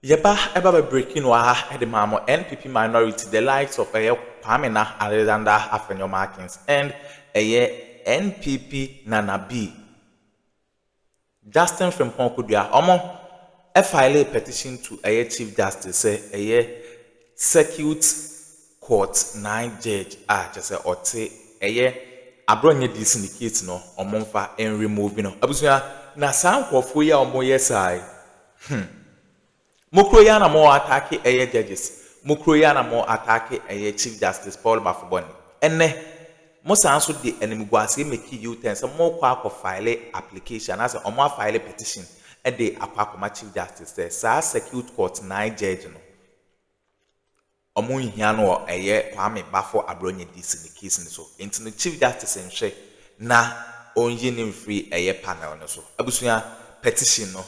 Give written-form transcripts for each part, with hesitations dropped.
Yeba eba be breaking wa the mamo NPP minority the likes of Pamela Alexander Afenyo Markins and NPP Nana B. Justin from Ponkudua Omo file a petition to Chief Justice say circuit court 9 judge just say ote Abronye di syndicate no omonfa en remove no abusua na san kwofo ya omo yesai Mukro ya na mo attack judges. Mukro ya na mo attack Chief Justice Paul Bafuboni. Ene mo sanso de enimguase make you ten so mo kwa file application as o mo file petition e de akwa Chief Justice say sa circuit court 9 judge no. Omo hia no Kwame Bafo Abronye dis in the case so. Into the Chief Justice nhwe na onye nim free panel no so. Abusua petition no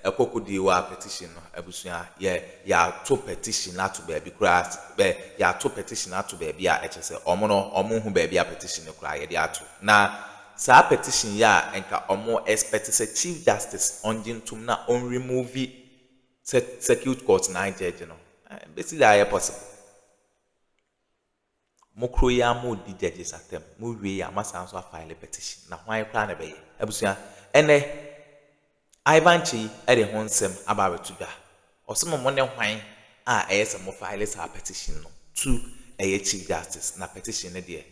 ekokudi wa petition no abusua ya to petition na to be kura be ya to petition na to be a echese omo hu be a petition kura ye de ato na sa petition ya enka omo expect say Chief Justice onjintum na on remove circuit court 9 judge no basically that possible mokro ya mo di judges atem mo we ya masanso file petition na hwan kura na be abusua ene Ivanchi ede ho nsem abaretuda osemo mo ne hwan a eyese mo file sa petition no to Chief Justice na petition ne de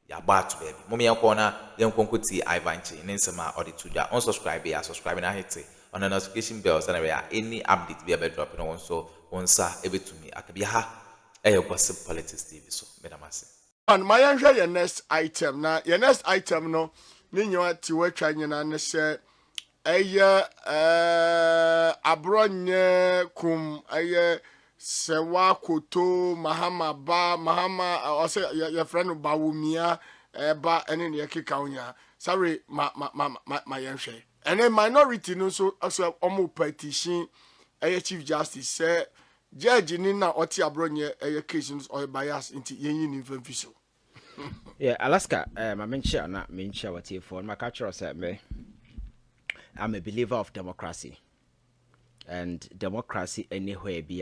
ya ba to baby mo me yanko na yanko nkoti Ivanchi ne nsem a ode tuda on subscribe ya subscribe na hit on the notification bell so na we any update be drop no so onsa ebetumi akabia ha gossip politics TV so medamase and my your next item na your next item no ni nyo ti watwa nyina ne se Abronye kum sewa koto Mahama ose your friend Bawumia ba ene ne keka onya sorry ma yenhwe ene minority no so omo petition Chief Justice say judge ni na oti Abronye cases or bias into yen ni mfamfiso. Yeah, Alaska my mention na mention what you for my culture say me I'm a believer of democracy. And democracy anywhere be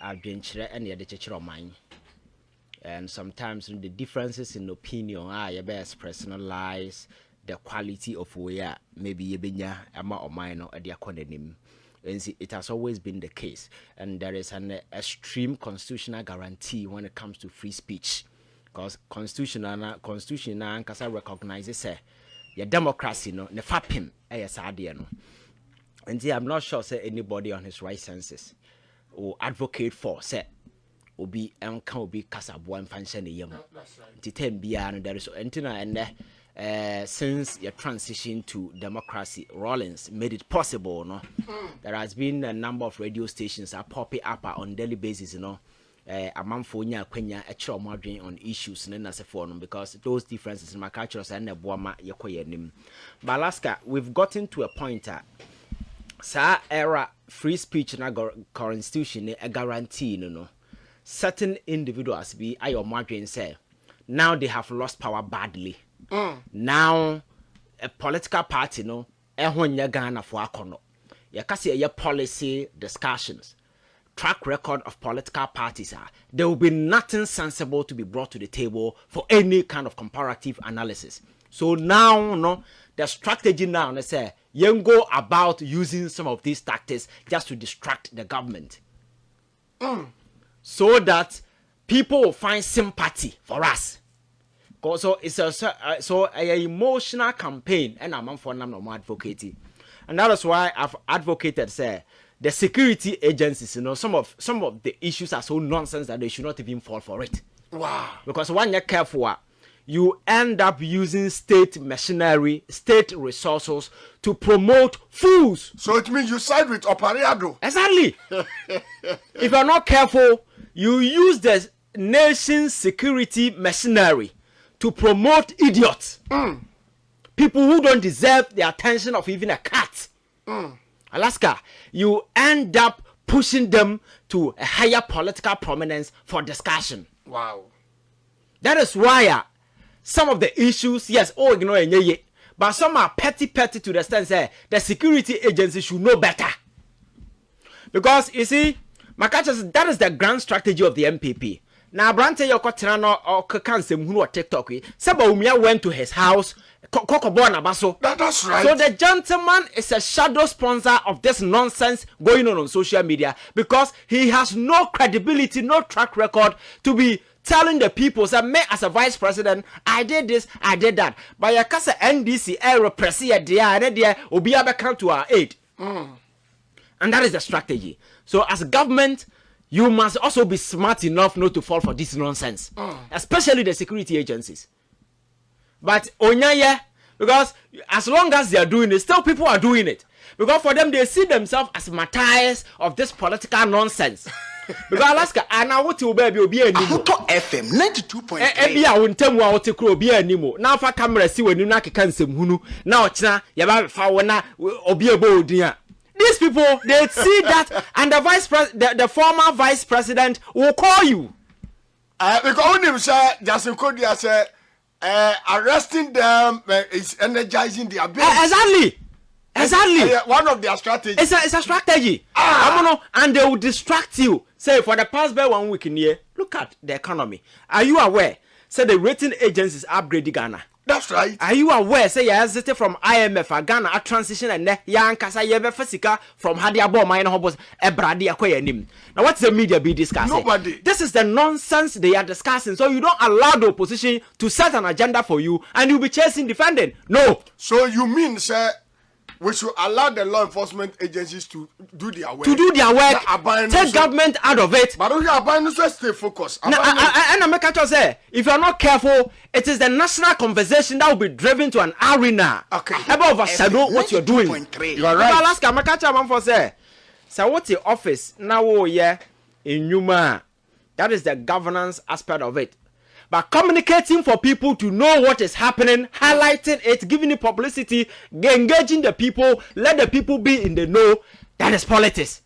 adventure and the church of mine. And sometimes the differences in opinion are your best personalize the quality of where maybe you benya ama or mine or the economy. And it has always been the case. And there is an extreme constitutional guarantee when it comes to free speech. Because constitution recognizes your democracy no ne fapim sadie no. And I'm not sure say anybody on his right senses or advocate for say obi enka obi kasabo amfanse ne yam. Nti tem bia no there is entina and since your transition to democracy Rollins made it possible no. There has been a number of radio stations are popping up on daily basis you know. Amanfo nya kwanya ekiro modwen on issues ne nasefo no because those differences in my culture and boama yekoyenim. But Alaska, we've gotten to a point sa era free speech na constitution a guarantee no certain individuals be ayo modwen say now they have lost power badly. Now a political party no ehonye Ghana for akono yakase ye policy discussions track record of political parties there will be nothing sensible to be brought to the table for any kind of comparative analysis. So now no the strategy now they say you go about using some of these tactics just to distract the government so that people will find sympathy for us. So it's a emotional campaign and I'm for no advocating, and that is why I've advocated say the security agencies, you know, some of the issues are so nonsense that they should not even fall for it. Wow. Because when you're careful, you end up using state machinery, state resources to promote fools. So it means you side with Addo. Exactly. If you're not careful, you use the nation's security machinery to promote idiots. People who don't deserve the attention of even a cat. Alaska, you end up pushing them to a higher political prominence for discussion. Wow. That is why some of the issues, yes, ignore it, but some are petty to the extent that the security agency should know better. Because you see, my catch is that is the grand strategy of the NPP. Now, Brante Yokotrano or Kansem who are TikTok. Saba Umia went to his house. Kokobona Baso. That's right. So the gentleman is a shadow sponsor of this nonsense going on social media because he has no credibility, no track record to be telling the people that me as a vice president, I did this, I did that. But your casa NDC repress there obi come to our aid. And that is the strategy. So as a government, you must also be smart enough not to fall for this nonsense, especially the security agencies. But Onyaye, because as long as they are doing it, still people are doing it. Because for them, they see themselves as martyrs of this political nonsense. Because Alaska, and I want to be animo. FM 92.3. Ebi a wontem wa wote kro obi animo. Na fa camera si wani na keka nsem hunu. Na ochina ya ba fa wona obi ebo odin a. These people, they see that, and the former vice president will call you. Because when him say, Justin Kodia say, arresting them is energizing their business. Exactly. One of their strategies. It's a strategy. And they will distract you. Say for the past 1 week in here, look at the economy. Are you aware? Say the rating agencies upgrade Ghana. That's right. Are you aware? Say you exited from IMF, Ghana a transition and Yankasa Yebe Fasika from Hadiabo Mine Hobos Ebradi Akoyanim. Now what's the media be discussing? Nobody. This is the nonsense they are discussing. So you don't allow the opposition to set an agenda for you and you'll be chasing defending. No. So you mean, sir, we should allow the law enforcement agencies to do their work. Take government out of it. But we are stay focused. And I make a say, if you are not careful, it is the national conversation that will be driven to an arena. Okay. About overshadow what you're doing. You are right. Alaska, I make a man for say. So what's the office now? Yeah, in Yuma. That is the governance aspect of it. But communicating for people to know what is happening, highlighting it, giving it publicity, engaging the people, let the people be in the know, that is politics.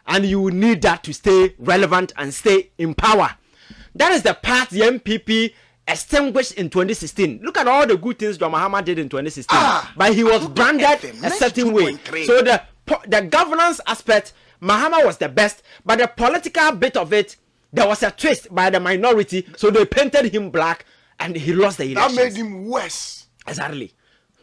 And you need that to stay relevant and stay in power. That is the path the NPP extinguished in 2016. Look at all the good things John Mahama did in 2016. But he was branded a certain way. So the governance aspect, Mahama was the best, but the political bit of it, there was a twist by the minority, so they painted him black and he lost the elections. That made him worse. Exactly.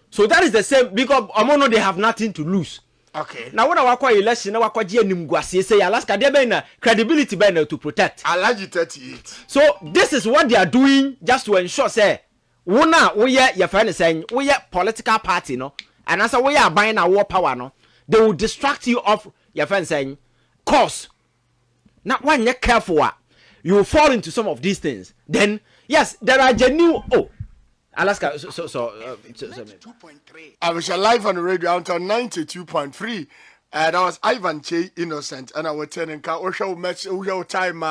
So that is the same because Omono they have nothing to lose. Okay. Now when I election, now say Alaska they be credibility to protect. Alaji 38. So this is what they are doing just to ensure say we your friend is saying we political party no, and as we are buying our power no, they will distract you of your friend saying cause. Now, when you're careful, you will fall into some of these things. Then, yes, there are genuine. Oh, Alaska. So. I was live on the radio until 92.3. That was Ivan Che Innocent, and I was telling you, we show time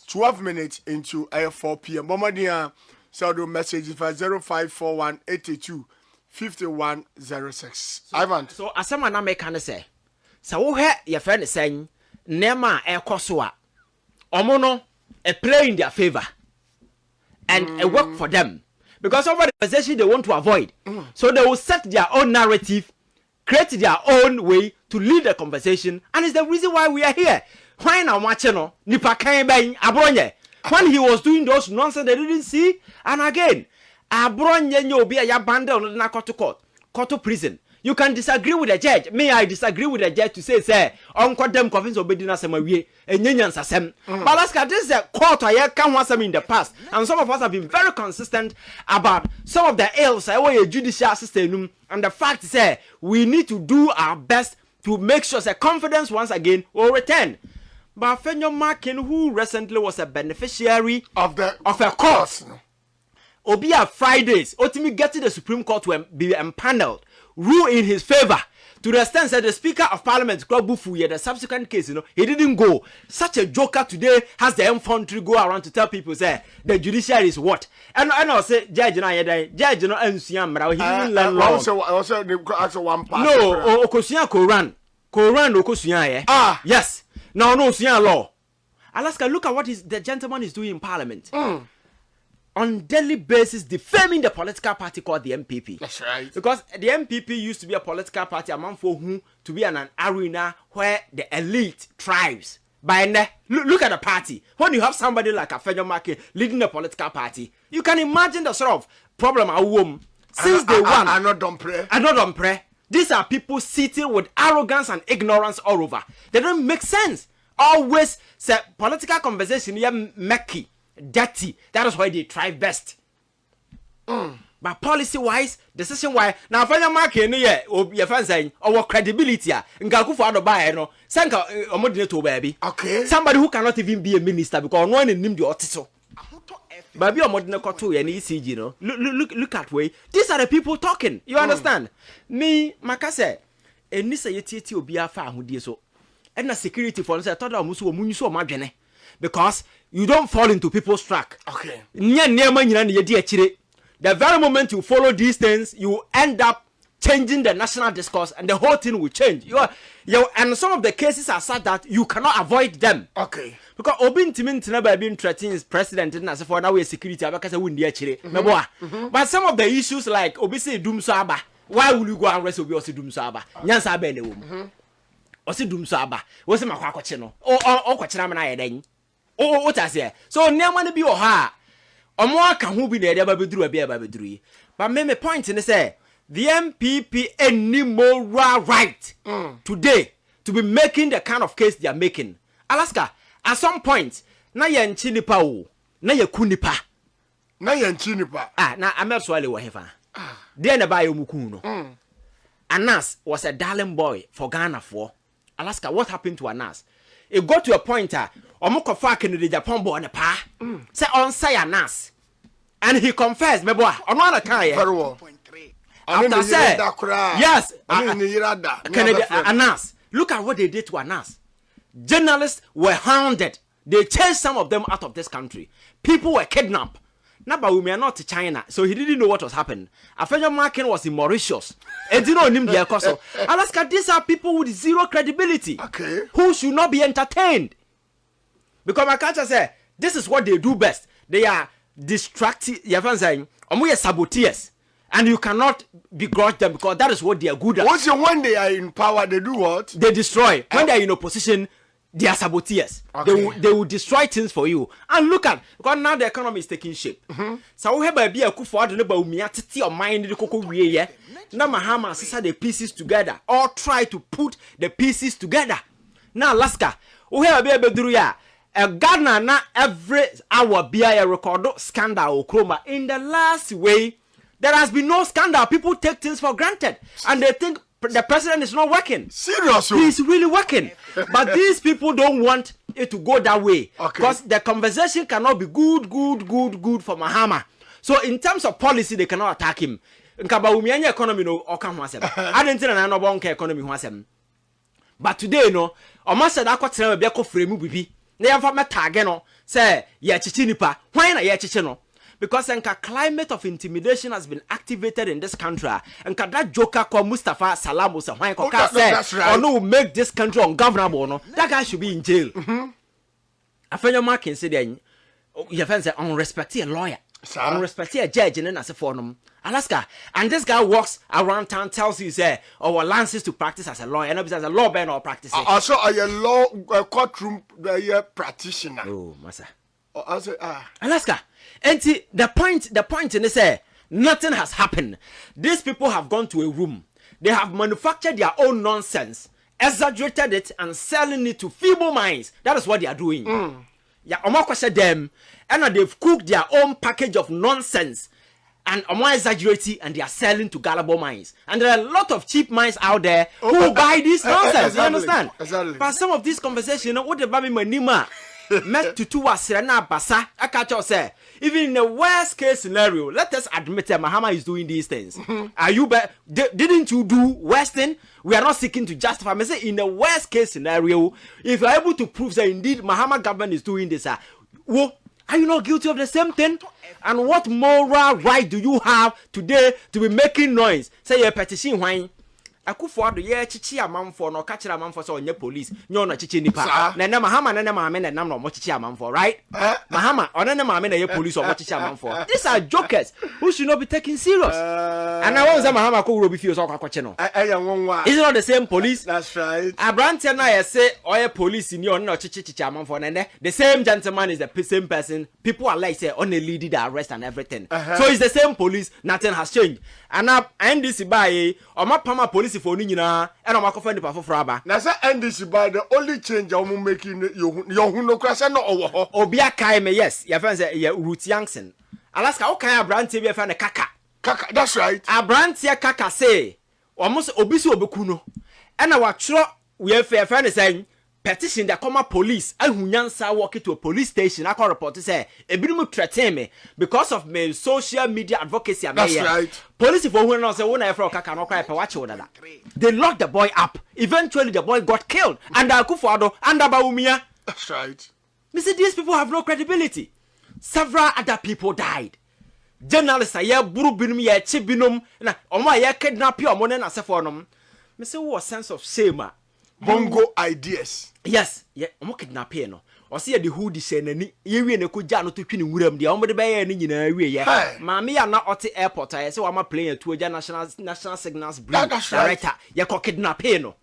12 minutes into 4 p.m. Bombardier, so the message is 0541 82 5106. Ivan. So, as someone I make say, so who your friend is saying, Nema Kosua. Omono a play in their favor and a work for them because of the position they want to avoid. So they will set their own narrative, create their own way to lead the conversation, and it's the reason why we are here. Why now watching Nipa Kanye Abronye when he was doing those nonsense they didn't see, and again Abronye you be a bundle na court to prison. You can disagree with the judge. Me, I disagree with the judge to say, Uncle them convince obedina semawie, and Yanyan Sasem. But Alaska, this is a court I can't want some in the past. And some of us have been very consistent about some of the ills I wear a judicial system. And the fact is, we need to do our best to make sure that confidence once again will return. But Fenyo Markin, who recently was a beneficiary of a court, Obia Fridays, ultimately get to the Supreme Court to be empaneled. Rule in his favor to the extent that the Speaker of Parliament, the subsequent case, he didn't go. Such a joker today has the infantry go around to tell people, say, the judiciary is what? And I'll say, Judge, he didn't learn law. Also, one part. No, Okosia Koran, Okosia, yes. No, Sian law. Alaska, look at what the gentleman is doing in Parliament. on daily basis defaming the political party called the NPP. That's right. Because the NPP used to be a political party among for whom to be an arena where the elite thrives. By look at the party. When you have somebody like Afenyo Make leading the political party, you can imagine the sort of problem at home. Since day one, I not don't pray. These are people sitting with arrogance and ignorance all over. They don't make sense. Always say political conversation yeah murky, dirty. That is why they thrive best. But policy wise, decision wise, now Afenyo Make no yeah your fans saying our credibility nka kufu ado ba no sanka omodine to baby. Okay. Somebody who cannot even be a minister because no one nim the otiso. Baby omodine koto ya ni ECG no. Look at way. These are the people talking. You understand? Me makase eni say yetieti obi afa ahodie so. And the security for say toda omuso omunyu so omadwene because you don't fall into people's track. Okay. Nya nyama nyina na yedi akire. The very moment you follow these things, you end up changing the national discourse and the whole thing will change. And some of the cases are such that you cannot avoid them. Okay. Because Obin Timin Tinaba being threatened is president and as for now we security because I wouldn't But some of the issues like Obisi Doom Saba, why will you go and wrestle with Doom Saba? Yansa Bene Wom. Osi Doom Saba. What's my quacochino? Or Quachanamana then? Oh, what I say. So near money be or ha. Or more can who be there, Babadru, a beer Babadru. But me point in the say, the MPP any more right today to be making the kind of case they are making. Alaska, at some point, na yen chinipa o, na ye kunipa. Na yen chinipa. Na Amerswale wa hefa. There na ba yomukuno. Anas was a darling boy for Ghana for. Alaska, what happened to Anas? It got to a point omukofa Kennedy Japan boy ne pa. Say on say Anas. And he confessed, me boy, on one account. Very well. After say, yes, Kennedy Anas. Look at what they did to Anas. Journalists were hounded. They chased some of them out of this country. People were kidnapped. Now, but we are not to China, so he didn't know what was happening. Afenyo Make was in Mauritius. And you know him there, Alaska, these are people with zero credibility. Okay. Who should not be entertained. Because my culture say, this is what they do best. They are distracted. You are saying, we are saboteurs. And you cannot begrudge them because that is what they are good at. Once when they are in power, they do what? They destroy. When they are in opposition, they are saboteurs. Okay. They will destroy things for you. And look at, because now the economy is taking shape. So we have a be a coup for the umia or mind the cocoa we now Mahama sister the pieces together or try to put the pieces together. Now Alaska, we have a be a Ghana na every hour be a record scandal or chroma in the last way. There has been no scandal. People take things for granted. And they think the president is not working. Seriously? He's really working. But these people don't want it to go that way. Okay. Because the conversation cannot be good for Mahama. So in terms of policy, they cannot attack him. Economy no I didn't tell an another economy. But today, no, almost said I got to be a frame bibi. They have a tag, no, say, yeah, chichinipa. Why not, yeah, chichino? Because the climate of intimidation has been activated in this country. And that joker called Mustafa Salamu that's right. Or no, make this country ungovernable. No, that guy should be in jail. Afenyo Make say then, your friends say unrespected lawyer, unrespected judge, and then as a forum. Alaska, and this guy walks around town, tells you say, our license to practice as a lawyer, and as a law ban or practice. Also, a law courtroom practitioner. Oh, massa. Alaska. And the point in this nothing has happened. These people have gone to a room. They have manufactured their own nonsense, exaggerated it, and selling it to feeble minds. That is what they are doing. Yeah, Omakwa them, and they've cooked their own package of nonsense, and Omo exaggerating, and they are selling to gullible minds. And there are a lot of cheap minds out there who buy this nonsense. Exactly. You understand? Exactly. But some of these conversations, what the baby manima. Met to two Serena Basa, I catch you say, even in the worst case scenario, let us admit that Mahama is doing these things. Are you didn't you do worse thing? We are not seeking to justify. I say in the worst case scenario, if you are able to prove that indeed Mahama government is doing this, well, are you not guilty of the same thing? And what moral right do you have today to be making noise? Say your petition wine. Akufo-Addo ye chichi amanfo no ka kire amanfo so onye police nyo no chichi nipa na Mahama na Mahama na nam no mo chichi amanfo right Mahama ona na Mahama na ye police o mo chichi amanfo these are jokers who should not be taken serious and I want Mahama ko wuro bi fie so akwache no is it not the same police that's right Abrante na ye say oye police ni on no chichi amanfo na the same gentleman is the same person people are like say on a lead the arrest and everything so it's the same police nothing has changed and NDC by o mapama police for ni nyina e na makofa ndi pafoforo aba na say NDC by the only change I'm making your hu no krasa no owo ho obi akai me yes your friend say Ruth Yankson Alaska o kan Abrante bi friend kaka that's right Abrante kaka say almost obi si obeku no e na wa tworo we friend say petition the common police ahunyansa walk to a police station I call report say ebinim threaten me because of my social media advocacy that's right police for who know say who na for kaka no cry pe watch dada they locked the boy up eventually the boy got killed and Akufo-Addo and Bawumia that's right me say these people have no credibility several other people died journalists are here buru binum ye chi binum na omo ye kidnap omo na asefo nom me say what sense of shame bongo ideas yes yeah omo kidnap here no o say the hood say nani ye wie ne ko ja no to twini wuram dia omo de be ye ni nyina wie ye maami ya na oti airport I say wa ma plane to ja national signals blue director ye ko kidnap here no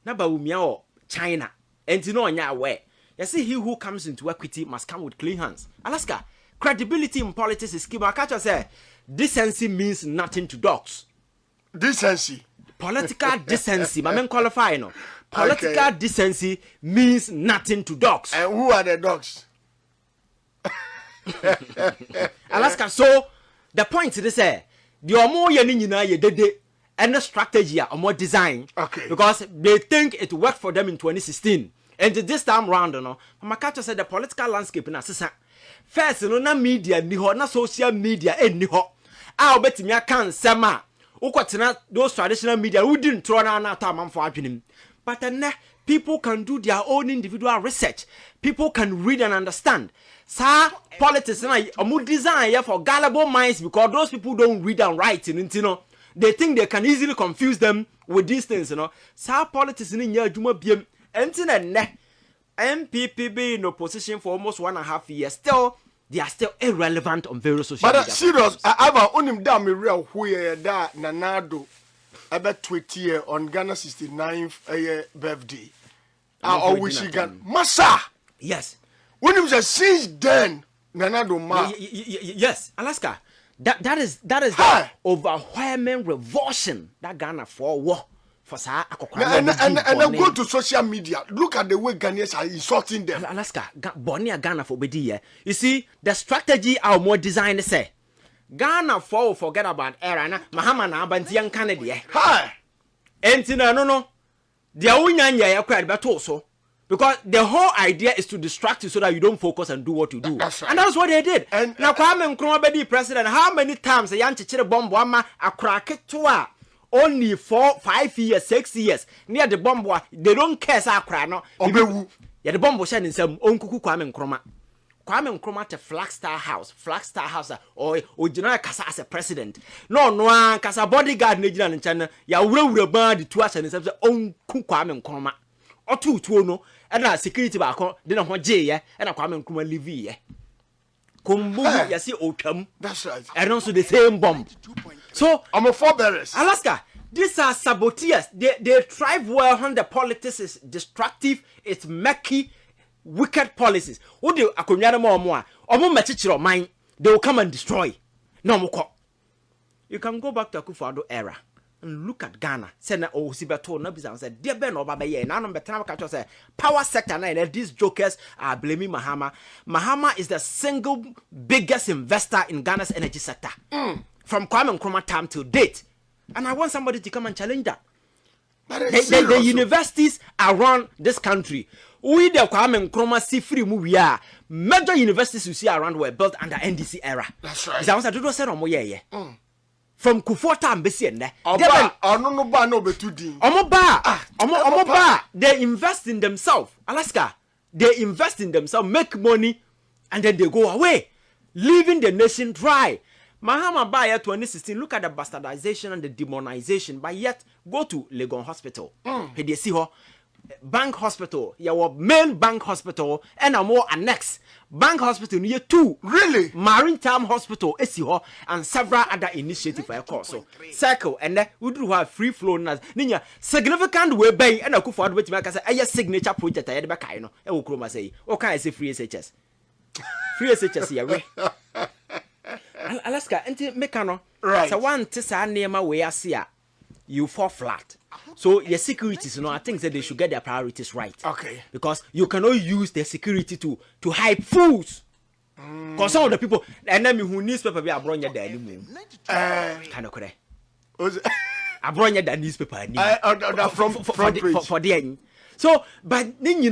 na Bawumia o China enti no onya aware you see he who comes into equity must come with clean hands Alaska credibility in politics is key. Catcher say decency means nothing to dogs. Decency. Political decency. My men qualify no. Political decency means nothing to dogs. And who are the dogs? Alaska. So the point is say the omo ye ni nyina ye dede and the strategy or more design. Okay. Because they think it worked for them in 2016. And this time round, no, Makacha said the political landscape in Assisa. First, no na media ni ho, na social media ni ho. Ah, obetimi aka nsema. Ukotena those traditional media who didn't throw na time for adwenim. But then people can do their own individual research. People can read and understand. Sir, politics na omu design for gullible minds because those people don't read and write, you know. They think they can easily confuse them with these things, you know. Sir, politics ni nya adwuma biem. Enti ne NPP be in opposition for almost 1.5 years. Still, they are still irrelevant on various social media. But serious, I have only done me real who da nanado about 20 year on Ghana 69th birthday. I always see Ghana. Massa! Yes. When it was since then, nanado ma. Yes, Alaska. That is the overwhelming revulsion that Ghana for war. For and then go to social media. Look at the way Ghanaians are insulting them. Alaska, Bonnie Ghana for Bedi. You see, the strategy are more designed say. Ghana for forget about era na Mahama na Abantian Canada. Hi. Entina no. Their own ya quite better so. Because the whole idea is to distract you so that you don't focus and do what you do. That's right. And that's what they did. And now Kwame Nkrumah be the president. How many times a young chichire bomb wama a crack it to only 4, 5 years, 6 years near the bomb they don't care sa cry no yeah the bomb was shining some onkuku Kwame Nkrumah to Flagstaff House or general kasa as a president no kasa bodyguard na gina nchana ya wura ba the two as and say onkuku Kwame Nkrumah otu no and na security ba ko de na ho je ye and na Kwame Nkrumah live ye kumbu ya si otwam that's right and also the same bomb. So I'm a forebearers. Alaska, these are saboteurs. They thrive well when the politics is destructive, it's murky, wicked policies. What do akonya more? Omo mechichiro mind, they will come and destroy. No more. You can go back to Akufo-Addo era and look at Ghana. Say na o sibeto na bisa say dear ben oba ye na no betra ka say power sector na these jokers are blaming Mahama. Mahama is the single biggest investor in Ghana's energy sector. From Kwame Nkrumah time till date. And I want somebody to come and challenge that. The universities around this country, we the Kwame Nkrumah see free movie are major universities you see around were built under NDC era. That's right. Is that what I do say no more yeah. From Kufota and Besienne. They invest in themselves. Alaska. They invest in themselves, make money, and then they go away, leaving the nation dry. Mahama by 2016, look at the bastardization and the demonization, but yet go to Legon Hospital. They see her bank hospital, your main bank hospital, and a more annex bank hospital near 2. Really? Maritime Hospital, SCO, and several other initiatives for a course. So, circle, and then we do have free flow. Ninya, significant way bay, and I could forward with my signature project. I had back, I know, and will say, okay, I say free SHS. Free SHS here. Alaska, and Mekano. Right. So, one Tessa near my way, I see you fall flat. So, your securities, I think that they should get their priorities right. Okay. Because you cannot use the security to hype fools. Because some of the people, and then who newspaper be Abronye the anymore. Kind of correct. Abronye the newspaper for the end. So, but then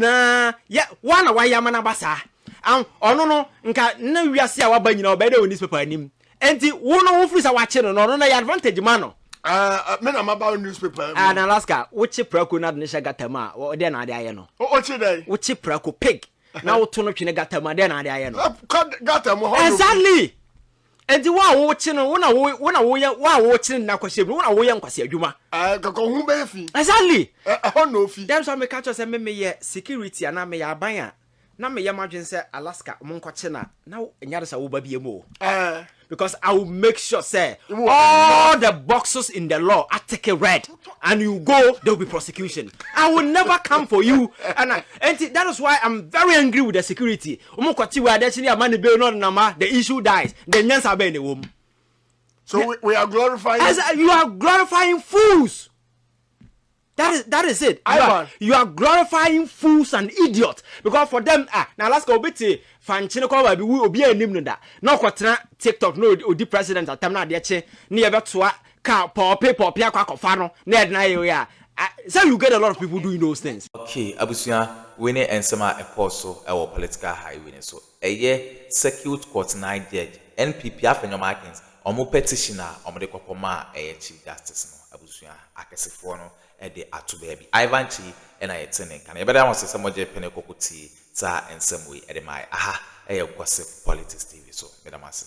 yeah, one away Yamana Basa. No, nka na wiase a waba nyina obeda on newspaper anim. Enti wo no wo free sa wa che no no na advantage man. Men am about newspaper. And Alaska, which prako na de gatama, o de na de aye no. O che dey? Which prako pig. Na wo to no twene gatama de na de aye no. Gatama ho. Exactly. Enti wo che no, wo na wo che na kwase bi, wo na wo ye nkwase adwuma. Kako hu be fi. Exactly. Ho no fi. That's why me catch say me ye security na me ya ban a. Na me ya madwen say Alaska mo nkwache na enyare sa wo ba bie mo. Because I will make sure, say, all the boxes in the law are taken red, and you go, there will be prosecution. I will never come for you, and that is why I'm very angry with the security. The issue dies. The nyans are in the womb. So we are glorifying. You are glorifying fools. That is it. You are glorifying fools and idiots because for them now let's go bit fanchine ko ba bi obi anim no da na kwotena TikTok no odi president atam na de che na ye betoa ka popi akwakofa no na e na ye ya. So you get a lot of people doing those things. Okay, abusia we ne ensema e so e wo political highway so eye circuit court 9 judge NPP afenyo markings omo petition omo de kokoma chief justice no abusia akesefo no de atu baby Ivan Chi na yetene kan yebeda won se moje pene kokuti sa ensem we de mai aha gossip politics TV so medamase